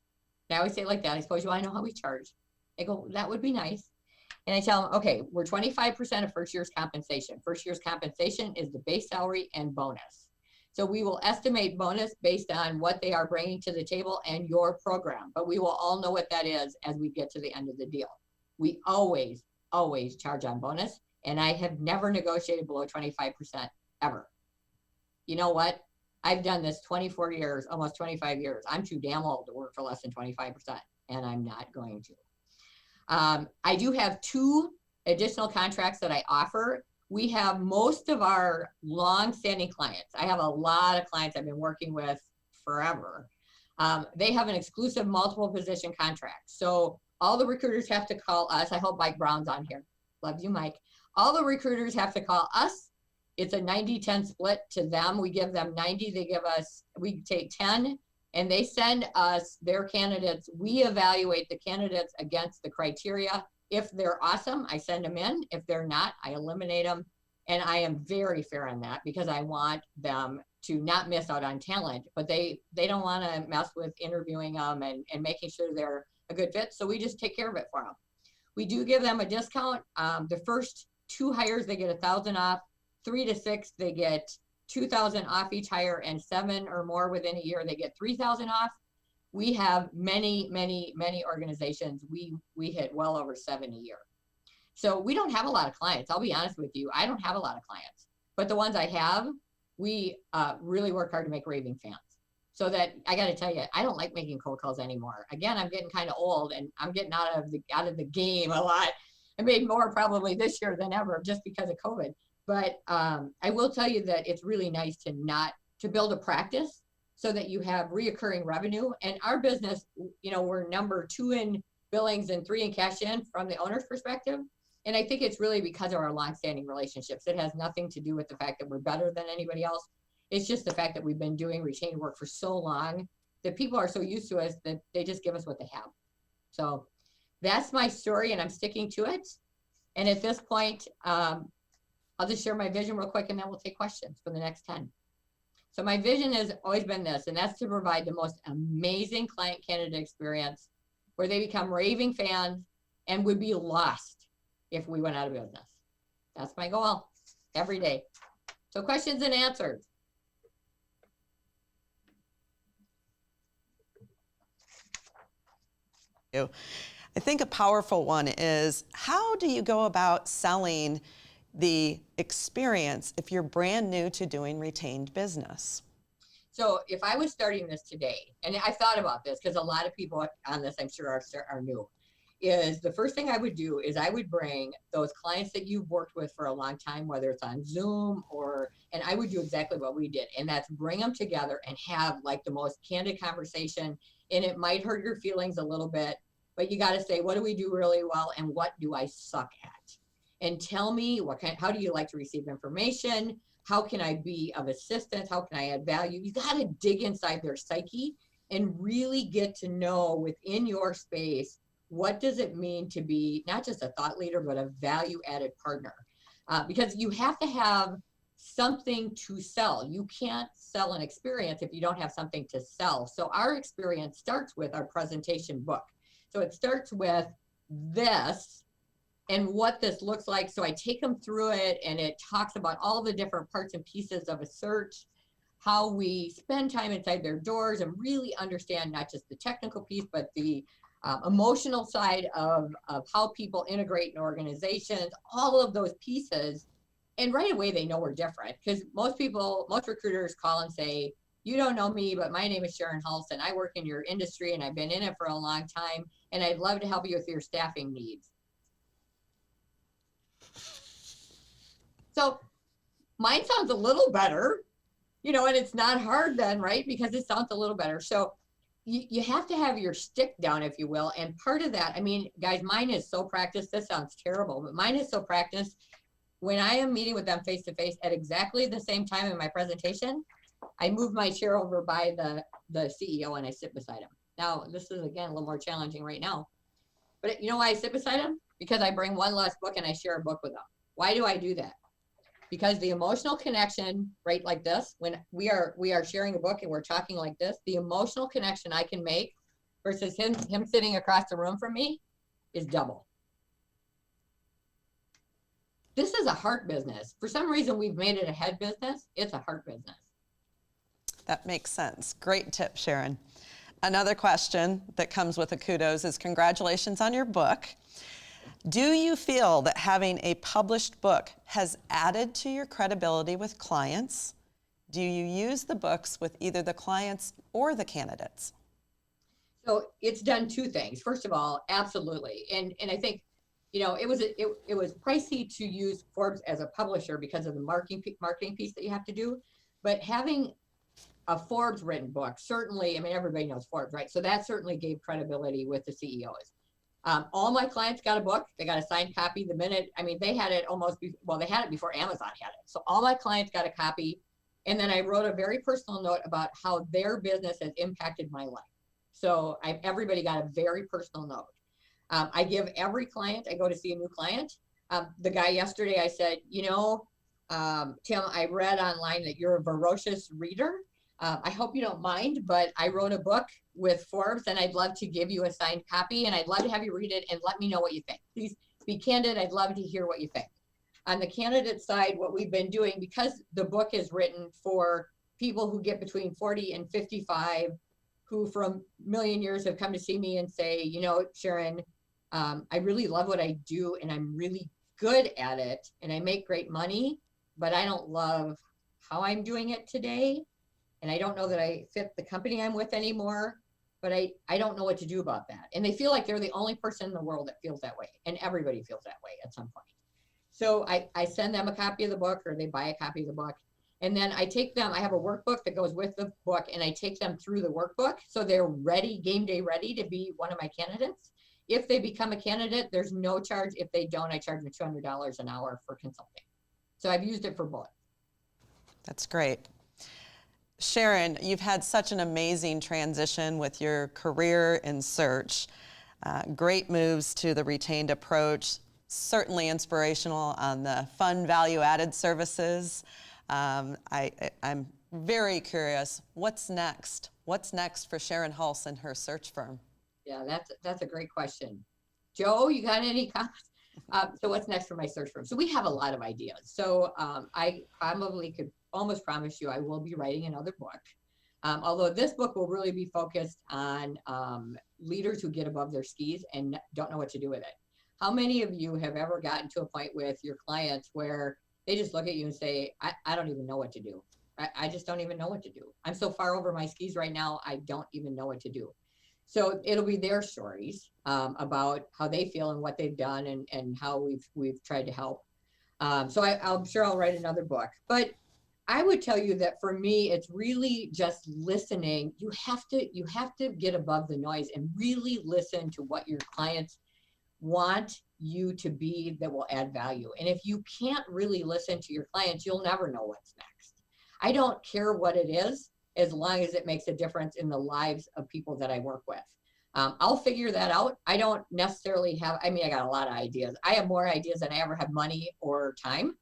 Speaker 2: And I always say it like that, I suppose you want to know how we charge. They go, that would be nice. And I tell them, okay, we're 25% of first year's compensation. First year's compensation is the base salary and bonus. So we will estimate bonus based on what they are bringing to the table and your program. But we will all know what that is as we get to the end of the deal. We always, always charge on bonus. And I have never negotiated below 25% ever. You know what? I've done this 24 years, almost 25 years. I'm too damn old to work for less than 25%, and I'm not going to. I do have 2 additional contracts that I offer. We have most of our long-standing clients. I have a lot of clients I've been working with forever. They have an exclusive multiple position contract. So all the recruiters have to call us. I hope Mike Brown's on here. Love you, Mike. All the recruiters have to call us. It's a 90-10 split to them. We give them 90, we take 10, and they send us their candidates. We evaluate the candidates against the criteria. If they're awesome, I send them in. If they're not, I eliminate them. And I am very fair on that because I want them to not miss out on talent, but they don't want to mess with interviewing them and making sure they're a good fit. So we just take care of it for them. We do give them a discount. The first 2 hires, they get 1,000 off. 3 to 6, they get 2,000 off each hire, and 7 or more within a year, they get 3,000 off. We have many, many, many organizations. We hit well over 7 a year. So we don't have a lot of clients. I'll be honest with you. I don't have a lot of clients, but the ones I have, we really work hard to make raving fans. So that I got to tell you, I don't like making cold calls anymore. Again, I'm getting kind of old, and I'm getting out of the game a lot. I made more probably this year than ever just because of COVID. But I will tell you that it's really nice to build a practice so that you have reoccurring revenue. And our business, we're number 2 in billings and 3 in cash in from the owner's perspective. And I think it's really because of our longstanding relationships. It has nothing to do with the fact that we're better than anybody else. It's just the fact that we've been doing retained work for so long that people are so used to us that they just give us what they have. So that's my story, and I'm sticking to it. And at this point, I'll just share my vision real quick, and then we'll take questions for the next 10. So my vision has always been this, and that's to provide the most amazing client candidate experience where they become raving fans and would be lost if we went out of business. That's my goal every day. So questions and answers.
Speaker 1: I think a powerful one is, how do you go about selling the experience if you're brand new to doing retained business?
Speaker 2: So if I was starting this today, and I thought about this because a lot of people on this, I'm sure, are new, is the first thing I would do is I would bring those clients that you've worked with for a long time, whether it's on Zoom and I would do exactly what we did. And that's bring them together and have like the most candid conversation. And it might hurt your feelings a little bit, but you got to say, what do we do really well? And what do I suck at? And tell me how do you like to receive information? How can I be of assistance? How can I add value? You got to dig inside their psyche and really get to know within your space, what does it mean to be not just a thought leader, but a value added partner? Because you have to have something to sell. You can't sell an experience if you don't have something to sell. So our experience starts with our presentation book. So it starts with this. and what this looks like. So I take them through it, and it talks about all the different parts and pieces of a search, how we spend time inside their doors and really understand not just the technical piece, but the emotional side of how people integrate in organizations, all of those pieces. And right away, they know we're different, because most recruiters call and say, you don't know me, but my name is Sharon Hulce, and I work in your industry, and I've been in it for a long time, and I'd love to help you with your staffing needs. So mine sounds a little better, and it's not hard then, right? Because it sounds a little better. So you have to have your stick down, if you will. And part of that, guys, mine is so practiced. This sounds terrible, but mine is so practiced. When I am meeting with them face to face at exactly the same time in my presentation, I move my chair over by the CEO and I sit beside him. Now, this is, again, a little more challenging right now. But you know why I sit beside him? Because I bring one last book and I share a book with them. Why do I do that? Because the emotional connection, right, like this, when we are sharing a book and we're talking like this, the emotional connection I can make versus him sitting across the room from me is double. This is a heart business. For some reason, we've made it a head business. It's a heart business.
Speaker 1: That makes sense. Great tip, Sharon. Another question that comes with a kudos is congratulations on your book. Do you feel that having a published book has added to your credibility with clients? Do you use the books with either the clients or the candidates?
Speaker 2: So it's done two things. First of all, absolutely. And I think, it was pricey to use Forbes as a publisher because of the marketing piece that you have to do. But having a Forbes written book, certainly, everybody knows Forbes, right? So that certainly gave credibility with the CEOs. All my clients got a book. They got a signed copy the minute. They had it they had it before Amazon had it. So all my clients got a copy. And then I wrote a very personal note about how their business has impacted my life. So everybody got a very personal note. I give every client, I go to see a new client. The guy yesterday, I said, Tim, I read online that you're a voracious reader. I hope you don't mind, but I wrote a book with Forbes and I'd love to give you a signed copy and I'd love to have you read it and let me know what you think. Please be candid. I'd love to hear what you think. On the candidate side, what we've been doing, because the book is written for people who get between 40 and 55, who from a million years have come to see me and say, Sharon, I really love what I do and I'm really good at it and I make great money, but I don't love how I'm doing it today. And I don't know that I fit the company I'm with anymore, but I don't know what to do about that. And they feel like they're the only person in the world that feels that way. And everybody feels that way at some point. So I send them a copy of the book or they buy a copy of the book. And then I take them, I have a workbook that goes with the book and I take them through the workbook. So they're ready, game day ready to be one of my candidates. If they become a candidate, there's no charge. If they don't, I charge them $200 an hour for consulting. So I've used it for both.
Speaker 1: That's great. Sharon, you've had such an amazing transition with your career in search. Great moves to the retained approach, certainly inspirational on the fun value-added services. I'm very curious, what's next? What's next for Sharon Hulce and her search firm?
Speaker 2: Yeah, that's a great question. Joe, you got any comments? So what's next for my search firm? So we have a lot of ideas. So I probably could almost promise you I will be writing another book. Although this book will really be focused on leaders who get above their skis and don't know what to do with it. How many of you have ever gotten to a point with your clients where they just look at you and say, I don't even know what to do. I just don't even know what to do. I'm so far over my skis right now, I don't even know what to do. So it'll be their stories about how they feel and what they've done and how we've tried to help. So I'm sure I'll write another book. But I would tell you that for me, it's really just listening. You have to get above the noise and really listen to what your clients want you to be that will add value. And if you can't really listen to your clients, you'll never know what's next. I don't care what it is, as long as it makes a difference in the lives of people that I work with. I'll figure that out. I don't necessarily have, I got a lot of ideas. I have more ideas than I ever have money or time.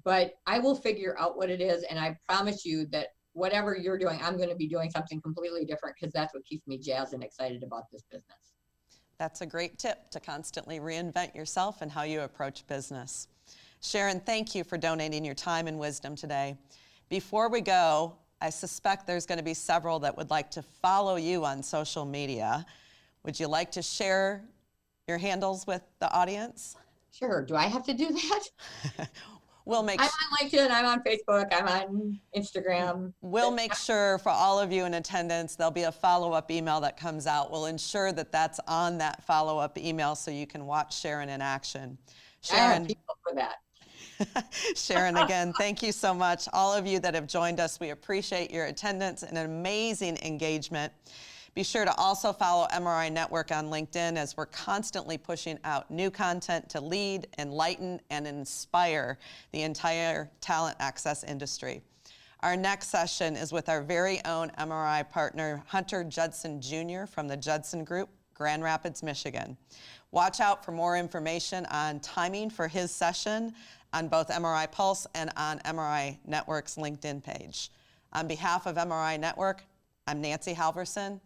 Speaker 2: But I will figure out what it is. And I promise you that whatever you're doing, I'm going to be doing something completely different because that's what keeps me jazzed and excited about this business.
Speaker 1: That's a great tip to constantly reinvent yourself and how you approach business. Sharon, thank you for donating your time and wisdom today. Before we go, I suspect there's going to be several that would like to follow you on social media. Would you like to share your handles with the audience?
Speaker 2: Sure. Do I have to do that?
Speaker 1: I'm
Speaker 2: on LinkedIn, I'm on Facebook, I'm on Instagram.
Speaker 1: We'll make sure for all of you in attendance, there'll be a follow-up email that comes out. We'll ensure that that's on that follow-up email so you can watch Sharon in action. Sharon,
Speaker 2: people for that.
Speaker 1: Sharon, again, thank you so much. All of you that have joined us, we appreciate your attendance and amazing engagement. Be sure to also follow MRI Network on LinkedIn as we're constantly pushing out new content to lead, enlighten, and inspire the entire talent access industry. Our next session is with our very own MRI partner, Hunter Judson Jr. from the Judson Group, Grand Rapids, Michigan. Watch out for more information on timing for his session on both MRI Pulse and on MRI Network's LinkedIn page. On behalf of MRI Network, I'm Nancy Halverson.